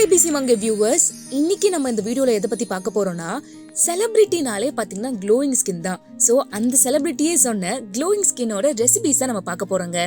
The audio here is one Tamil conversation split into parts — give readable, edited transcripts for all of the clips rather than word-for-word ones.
ஐபிசி மங்கை வியூவர்ஸ், இன்னைக்கு நம்ம இந்த வீடியோல எதை பத்தி பார்க்க போறோம்னா, செலிபிரிட்டினாலே பாத்தீங்கன்னா க்ளோயிங் ஸ்கின் தான். சோ அந்த செலிபிரிட்டியே சொன்ன க்ளோயிங் ஸ்கின்னோட ரெசிபிஸ் தான் நம்ம பார்க்க போறோங்க.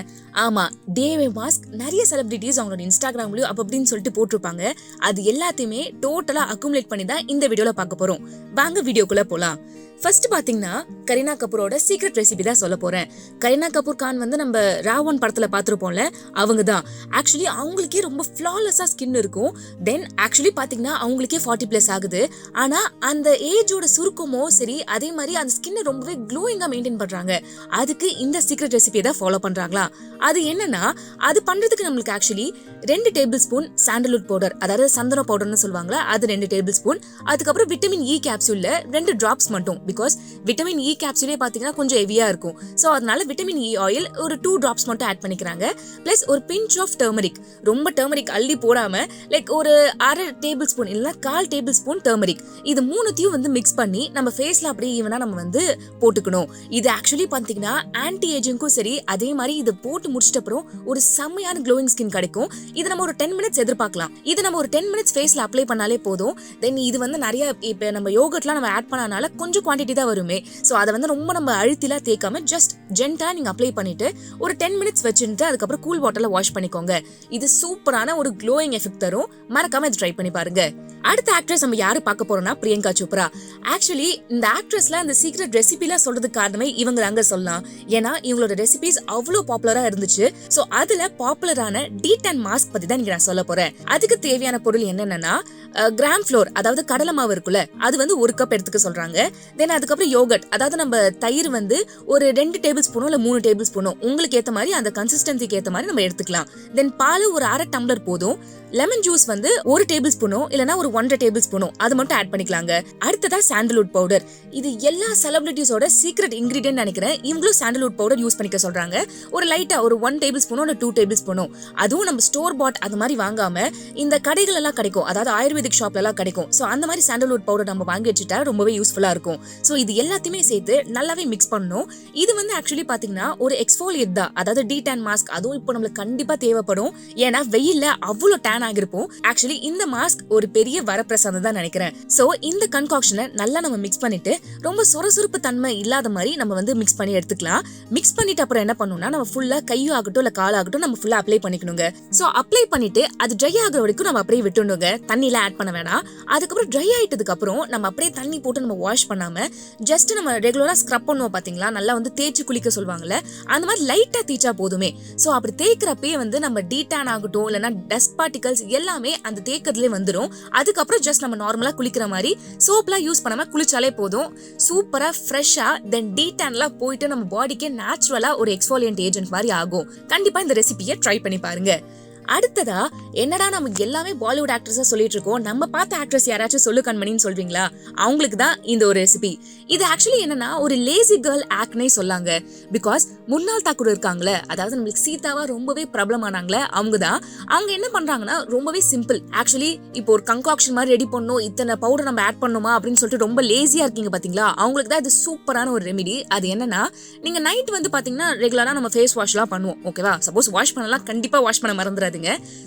ஆமா, டிஐஒய் மாஸ்க் நிறைய செலிபிரிட்டிஸ் அவங்களோட இன்ஸ்டாகிராம்லயும் அப்படின்னு சொல்லிட்டு போட்டிருப்பாங்க. அது எல்லாத்தையுமே டோட்டலா அக்குமுலேட் பண்ணி தான் இந்த வீடியோல பார்க்க போறோம். வாங்க வீடியோக்குள்ள போலாம். ஃபர்ஸ்ட் பாத்தீங்கன்னா கரீனா கபூரோட சீக்ரெட் ரெசிபி தான் சொல்ல போறேன். கரீனா கபூர் கான் வந்து நம்ம ராவன் படத்துல பாத்துருப்போம்ல, அவங்க தான். ஆக்சுவலி அவங்களுக்கே ரொம்ப ஃபிளாலெஸ்ஸா ஸ்கின் இருக்கும். தென் ஆக்சுவலி பாத்தீங்கன்னா அவங்களுக்கே 40+ ஆகுது. ஆனா அந்த ஏஜோட சுருக்கமோ சரி, அதே மாதிரி அந்த ஸ்கின்னை ரொம்பவே க்ளோயிங்கா மெயின்டைன் பண்றாங்க. அதுக்கு இந்த சீக்ரெட் ரெசிபியை தான் ஃபாலோ பண்றாங்களா? அது என்னன்னா, அது பண்றதுக்கு நம்மளுக்கு actually 2 table spoon sandalwood powder, அதாவது சந்தன பவுடர்னு சொல்லுவாங்களா, அது 2 டேபிள் ஸ்பூன். அதுக்கப்புறம் விட்டமின் இ கேப்சூல்ல 2 டிராப்ஸ் மட்டும். பிகாஸ் விட்டமின் இ கேப்சூலே பாத்தீங்கன்னா கொஞ்சம் ஹெவியா இருக்கும். சோ அதனால விட்டமின் இ ஆயில் ஒரு 2 டிராப்ஸ் மட்டும் ஆட் பண்ணிக்கிறாங்க. பிளஸ் ஒரு பிஞ்ச் ஆஃப் டர்மரிக், ரொம்ப டர்மரிக் அள்ளி போடாம லைக் ஒரு 1/2 டேபிள் ஸ்பூன் இல்ல 1/4 டேபிள் ஸ்பூன் டர்மரிக். இது மூணுத்தையும் வந்து மிக்ஸ் பண்ணி நம்ம ஃபேஸ்ல அப்படியே ஈவனா நம்ம வந்து போட்டுக்கணும். இது ஆக்சுவலி பாத்தீங்கன்னா ஆன்டி ஏஜிங்க்கும் சரி, அதே மாதிரி இதை போட்டு முடிச்சிட்ட அப்புறம் ஒரு செம்மையான க்ளோயிங் ஸ்கின் கிடைக்கும். இது நம்ம ஒரு 10 மினிட்ஸ் எதிர்பார்க்கலாம். இது நம்ம ஒரு 10 மினிட்ஸ் ஃபேஸ்ல அப்ளை பண்ணாலே போதும். தென் இது வந்து நிறைய இப்ப நம்ம யோகர்ட்லாம் நம்ம ஆட் பண்ணனால கொஞ்சம் குவான்டிட்டி தான் வருமே. சோ அதை வந்து ரொம்ப நம்ம அழுத்திலாம் தேய்க்காம ஜஸ்ட் ஜென்டா நீங்க அப்ளை பண்ணிட்டு ஒரு 10 மினிட்ஸ் வச்சுட்டு அதுக்கப்புறம் கூல் வாட்டர்ல வாஷ் பண்ணிக்கோங்க. இது சூப்பரான ஒரு க்ளோயிங் எஃபெக்ட் தரும். மறக்காம இதை ட்ரை பண்ணி பாருங்க. அடுத்த ஆக்ட்ரஸ் நம்ம யாரு பார்க்க போறோம்னா பிரியங்கா சோப்ரா. ஆக்சுவலி இந்த ஆக்ட்ரஸ்ல அந்த சீக்ரெட் ரெசிபிலாம் சொல்றதுக்கு காரணமே இவங்க தாங்க சொல்லலாம். ஏன்னா இவங்களோட ரெசிபிஸ் அவ்வளவு பாப்புலரா இருந்துச்சு. சோ அதுல பாப்புலரான டீடன் மாஸ்க் பத்தி தான் நான் சொல்ல போறேன். அதுக்கு தேவையான பொருள் என்னன்னா, கிராம் ஃப்ளோர், அதாவது கடலை மாவு இருக்குல்ல, அது வந்து 1 கப் எடுத்துக்க சொல்றாங்க. தென் அதுக்கப்புறம் யோகர்ட், அதாவது நம்ம தயிர் வந்து ஒரு 2 டேபிள் ஸ்பூனோ இல்ல 3 டேபிள் ஸ்பூனோ உங்களுக்கு ஏத்த மாதிரி, அந்த கன்சிஸ்டன்சிக்கு ஏத்த மாதிரி நம்ம எடுத்துக்கலாம். தென் பால் ஒரு 1/2 டம்ளர் போதும். லெமன் ஜூஸ் வந்து 1 டேபிள் ஸ்பூனோ இல்லனா ஒரு 1.5 டேபிள் ஸ்பூனோ அது மட்டும் ஆட் பண்ணிக்கலாங்க. அடுத்ததா சாண்டல்வுட் பவுடர். இது எல்லா செலிபிரிட்டிஸோட சீக்ரெட் இன்கிரிடியன்ட் நினைக்கிறேன். இவங்களும் சாண்டல்வுட் பவுடர் யூஸ் பண்ணிக்க சொல்றாங்க. ஒரு லைட்டா ஒரு 1 டேபிள் ஸ்பூனோ இல்ல 2 டேபிள் ஸ்பூனோ. அதுவும் நம்ம ஸ்டோர் பாட் அது மாதிரி வாங்காம இந்த கடைகள் எல்லாம் கிடைக்கும், அதாவது ஆயுர்வேதிக் ஷாப்ல எல்லாம் கிடைக்கும். சோ அந்த மாதிரி சாண்டல்வுட் பவுடர் நம்ம வாங்கி வச்சுட்டா ரொம்பவே யூஸ்ஃபுல்லா இருக்கும். சோ இது எல்லாத்தையுமே சேர்த்து நல்லாவே மிக்ஸ் பண்ணணும். இது வந்து ஆக்சுவலி பாத்தீங்கன்னா ஒரு எக்ஸ்ஃபோலியேட் தான், அதாவது டீடான் மாஸ்க். அதுவும் இப்போ நம்மளுக்கு கண்டிப்பா தேவைப்படும். ஏன்னா வெயில்ல அவ்வளவு டேன் ஆகிருப்போம். ஆக்சுவலி இந்த மாஸ்க் ஒரு பெரிய வரப்பிரசாதம் தான் நினைக்கிறேன். சோ இந்த கன்காக்ஷனை நல்லா நம்ம மிக்ஸ் பண்ணிட்டு ரொம்ப சொரசுறுப்பு தன்மை இல்லாத மாதிரி நம்ம வந்து மிக்ஸ் பண்ணி எடுத்துக்கலாம். மிக்ஸ் பண்ணிட்டு அப்புறம் என்ன பண்ணணும்னா, நம்ம ஃபுல்லா கையோ ஆகட்டும் இல்ல காலாகட்டும் நம்ம ஃபுல்லா அப்ளை பண்ணிக்கணுங்க. சோ அப்ளை பண்ணிட்டு அது ட்ரை ஆகுற வரைக்கும் நம்ம அப்படியே விட்டுணுங்க. தண்ணில ஆட் பண்ண வேணாம். அதுக்கப்புறம் ட்ரை ஆயிட்டதுக்கு அப்புறம் நம்ம அப்படியே தண்ணி போட்டு நம்ம வாஷ் பண்ணாம ஜஸ்ட் நம்ம ரெகுலரா ஸ்க்ரப் பண்ணுவோம் பாத்தீங்களா, நல்லா வந்து தேய்ச்சி குளிக்க சொல்லுவாங்கல்ல, அந்த மாதிரி லைட்டா தேய்ச்சா போதுமே. சோ அப்படி தேய்க்கிறப்பே வந்து நம்ம டீடான் ஆகட்டும் இல்லனா டஸ்ட் பார்ட்டிகல்ஸ் எல்லாமே அந்த தேய்க்கிறதுலே வந்துடும். அதுக்கப்புறம் ஜஸ்ட் நம்ம நார்மலா குளிக்கிற மாதிரி சோப்லாம் யூஸ் பண்ணாம குளிச்சாலே போதும். சூப்பரா ஃப்ரெஷ்ஷா தென் டீடான்லாம் போயிட்டு நம்ம பாடிக்கே நேச்சுரலா ஒரு எக்ஸ்ஃபோலியன்ட் ஏஜென்ட் மாதிரி ஆகும். கண்டிப்பா இந்த ரெசிபியை ட்ரை பண்ணி பாருங்க. அடுத்ததா, என்னடா நம்ம எல்லாமே பாலிவுட் ஆக்ட்ரஸா சொல்லிட்டு இருக்கோம், நம்ம பார்த்த ஆக்ட்ரஸ் யாராச்சும் சொல்லு கண்மணின்னு சொல்றீங்களா? அவங்களுக்கு தான் இந்த ஒரு ரெசிபி. இது ஆக்சுவலி என்னன்னா ஒரு லேசி கேர்ள் ஆக்ட்னே சொல்லாங்க. பிகாஸ் முர்னால் தாக்கூர் இருக்காங்களே, அதாவது நம்மளுக்கு சீதாவா ரொம்பவே பிரபலமானாங்களே, அவங்க தான். அவங்க என்ன பண்றாங்கன்னா ரொம்பவே சிம்பிள். ஆக்சுவலி இப்போ ஒரு கன்காக்ஷன் மாதிரி ரெடி பண்ணணும், இத்தனை பவுடர் நம்ம ஆட் பண்ணுமா அப்படின்னு சொல்லிட்டு ரொம்ப லேசியா இருக்கீங்க பாத்தீங்களா, அவங்களுக்கு தான் இது சூப்பரான ஒரு ரெமிடி. அது என்னன்னா, நீங்க நைட் வந்து பாத்தீங்கன்னா ரெகுலரா நம்ம ஃபேஸ் வாஷ் எல்லாம் பண்ணுவோம், ஓகேவா? சப்போஸ் வாஷ் பண்ணலாம், கண்டிப்பா வாஷ் பண்ண மறந்துடாது.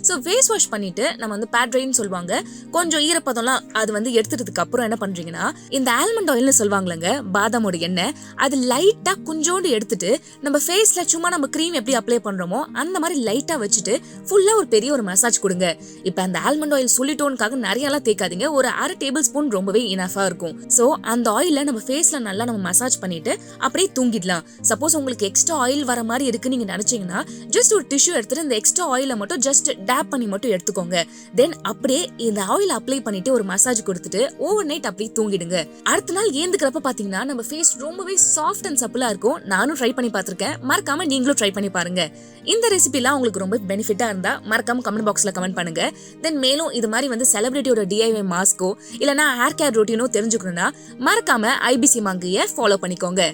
சோ ஃபேஸ் வாஷ் பண்ணிட்டு நம்ம வந்து பேட் ட்ரைன்னு சொல்லுவாங்க, கொஞ்சம் ஈரப்பதம்லாம் அது வந்து எடுத்துட்டதுக்கு அப்புறம் என்ன பண்றீங்கன்னா, இந்த ஆல்மண்ட் ஆயில்னு சொல்லுவாங்கலங்க, பாதாமோட எண்ணெய், அது லைட்டா கொஞ்சோண்டு எடுத்துட்டு நம்ம ஃபேஸ்ல சும்மா நம்ம கிரீம் எப்படி அப்ளை பண்றோமோ அந்த மாதிரி லைட்டா வச்சுட்டு ஃபுல்லா ஒரு பெரிய ஒரு மசாஜ் கொடுங்க. இப்ப அந்த ஆல்மண்ட் ஆயில் சொல்லிட்டோனுக்காக நிறைய எல்லாம் தேய்க்காதீங்க, ஒரு 1/2 டேபிள் ஸ்பூன் ரொம்பவே இனஃபா இருக்கும். சோ அந்த ஆயில நம்ம ஃபேஸ்ல நல்லா நம்ம மசாஜ் பண்ணிட்டு அப்படியே தூங்கிடலாம். சப்போஸ் உங்களுக்கு எக்ஸ்ட்ரா ஆயில் வர மாதிரி இருக்கு நீங்க நினைச்சீங்கன்னா, ஜஸ்ட் ஒரு டிஷ்யூ எடுத்துட்டு இந்த எக்ஸ்ட்ரா ஆயில மட்டும் ஜஸ்ட் டேப் பண்ணி மட்டும் எடுத்துக்கோங்க. தென் அப்படியே இந்த ஆயில் அப்ளை பண்ணிட்டு ஒரு மசாஜ் கொடுத்துட்டு ஓவர் நைட் அப்படியே தூங்கிடுங்க. அடுத்த நாள் ஏந்துக்கிறப்ப பாத்தீங்கன்னா நம்ம ஃபேஸ் ரொம்பவே சாஃப்ட் அண்ட் சப்பிளா இருக்கும். நானும் ட்ரை பண்ணி பார்த்திருக்கேன். மறக்காம நீங்களும் ட்ரை பண்ணி பாருங்க. இந்த ரெசிபிலாம் உங்களுக்கு ரொம்ப பெனிஃபிட்டா இருந்தா மறக்காம கமெண்ட் பாக்ஸ்ல கமெண்ட் பண்ணுங்க. தென் மேலும் இது மாதிரி வந்து செலிபிரிட்டியோட டிஐஒய் மாஸ்கோ இல்லனா ஹேர் கேர் ரொட்டீனோ தெரிஞ்சுக்கணும்னா மறக்காம ஐபிசி மங்கையை ஃபாலோ பண்ணிக்கோங்க.